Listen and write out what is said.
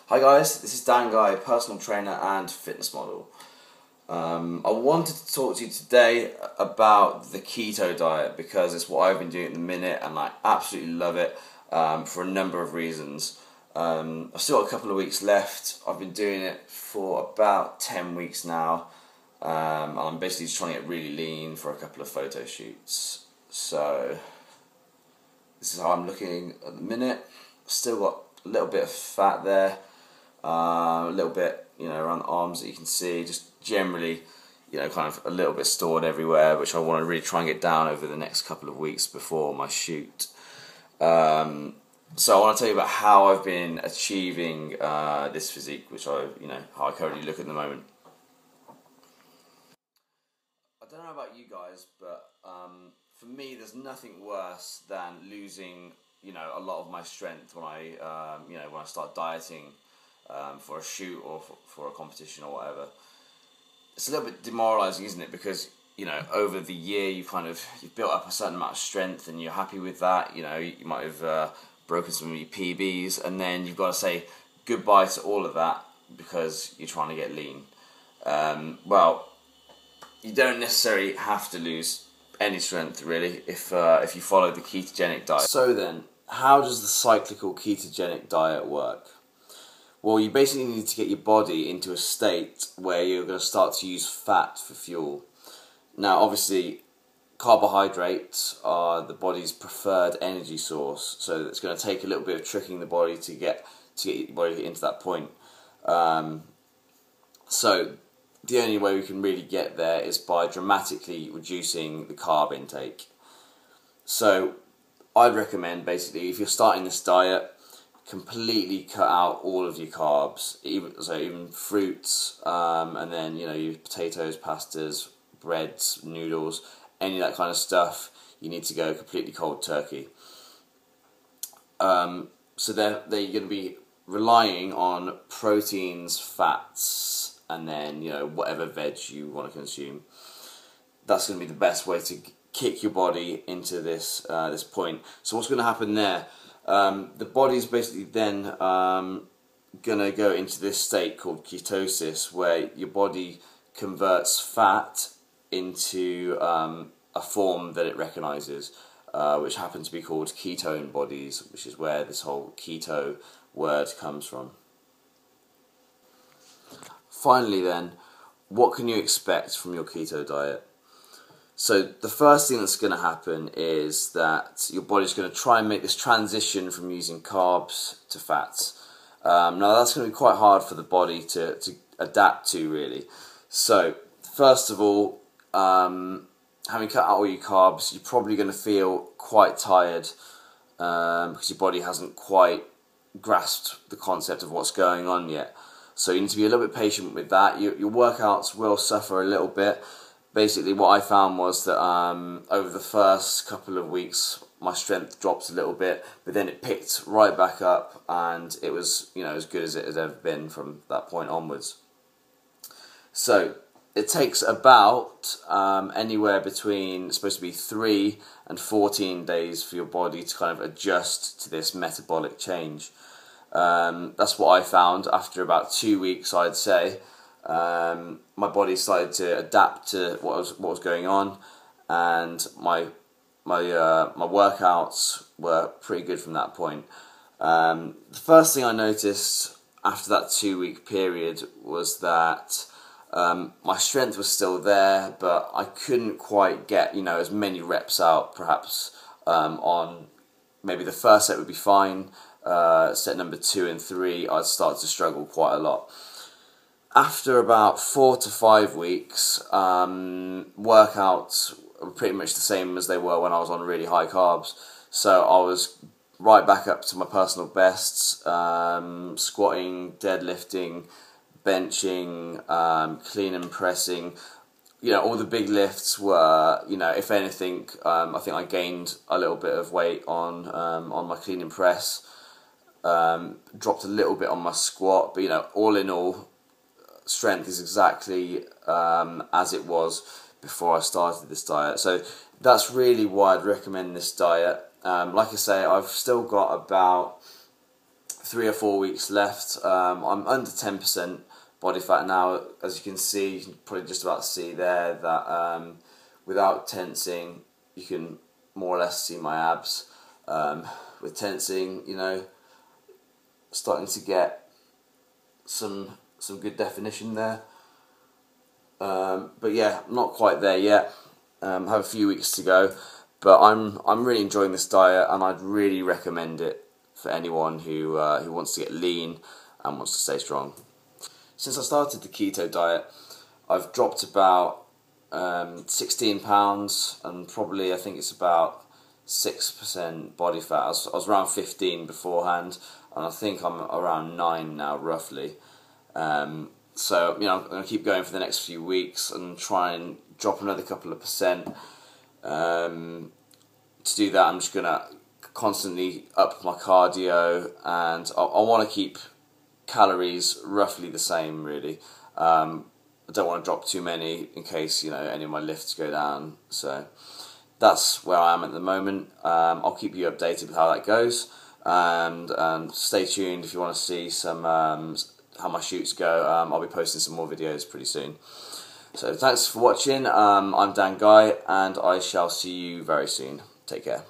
Hi guys, this is Dan Guy, personal trainer and fitness model. I wanted to talk to you today about the keto diet because it's what I've been doing at the minute and I absolutely love it for a number of reasons. I've still got a couple of weeks left. I've been doing it for about 10 weeks now. I'm basically just trying to get really lean for a couple of photo shoots. So this is how I'm looking at the minute. Still got a little bit of fat there. A little bit, around the arms that you can see, just generally, kind of a little bit stored everywhere, which I want to really try and get down over the next couple of weeks before my shoot. So I want to tell you about how I've been achieving this physique, which how I currently look at the moment. I don't know about you guys, but for me, there's nothing worse than losing, a lot of my strength when I start dieting. For a shoot or for a competition or whatever. It's a little bit demoralising, isn't it? Because over the year you've built up a certain amount of strength and you're happy with that. You might have broken some of your PBs, and then you've got to say goodbye to all of that because you're trying to get lean. Well, you don't necessarily have to lose any strength really if you follow the ketogenic diet. So then, how does the cyclical ketogenic diet work? Well, you basically need to get your body into a state where you're going to start to use fat for fuel. Now, obviously, carbohydrates are the body's preferred energy source, so it's going to take a little bit of tricking the body to get your body into that point. So the only way we can really get there is by dramatically reducing the carb intake. So I'd recommend, basically, if you're starting this diet, completely cut out all of your carbs, even fruits, and then your potatoes, pastas, breads, noodles, any of that kind of stuff. You need to go completely cold turkey. So they're going to be relying on proteins, fats, and then whatever veg you want to consume. That's going to be the best way to kick your body into this point. So what's going to happen there? The body's basically then going to go into this state called ketosis, where your body converts fat into a form that it recognises, which happens to be called ketone bodies, which is where this whole keto word comes from. Finally then, what can you expect from your keto diet? So the first thing that's going to happen is that your body's going to try and make this transition from using carbs to fats. Now that's going to be quite hard for the body to adapt to, really. So first of all, having cut out all your carbs, you're probably going to feel quite tired because your body hasn't quite grasped the concept of what's going on yet. So you need to be a little bit patient with that. Your workouts will suffer a little bit. Basically, what I found was that over the first couple of weeks, my strength dropped a little bit, but then it picked right back up, and it was, as good as it had ever been from that point onwards. So it takes about anywhere between, it's supposed to be 3 and 14 days for your body to kind of adjust to this metabolic change. That's what I found after about 2 weeks, I'd say. My body started to adapt to what was going on, and my workouts were pretty good from that point. The first thing I noticed after that 2-week period was that my strength was still there, but I couldn't quite get as many reps out. Perhaps on maybe the first set would be fine. Set number 2 and 3, I'd start to struggle quite a lot. After about 4 to 5 weeks, workouts were pretty much the same as they were when I was on really high carbs. So I was right back up to my personal bests, squatting, deadlifting, benching, clean and pressing. All the big lifts were, if anything, I think I gained a little bit of weight on my clean and press, dropped a little bit on my squat, but all in all, strength is exactly as it was before I started this diet. So that's really why I'd recommend this diet. Like I say, I've still got about 3 or 4 weeks left. I'm under 10% body fat now. As you can see, you can probably just about see there that without tensing, you can more or less see my abs. With tensing, you know, starting to get some good definition there. But yeah, not quite there yet. Have a few weeks to go, but I'm really enjoying this diet, and I'd really recommend it for anyone who wants to get lean and wants to stay strong. Since I started the keto diet, I've dropped about 16 pounds, and probably I think it's about 6% body fat. I was around 15 beforehand, and I think I'm around 9 now, roughly. So, you know, I'm going to keep going for the next few weeks and try and drop another couple of percent. To do that, I'm just going to constantly up my cardio, and I want to keep calories roughly the same, really. I don't want to drop too many in case, you know, any of my lifts go down. So that's where I am at the moment. I'll keep you updated with how that goes, and stay tuned if you want to see some how my shoots go. I'll be posting some more videos pretty soon. So thanks for watching. I'm Dan Guy, and I shall see you very soon. Take care.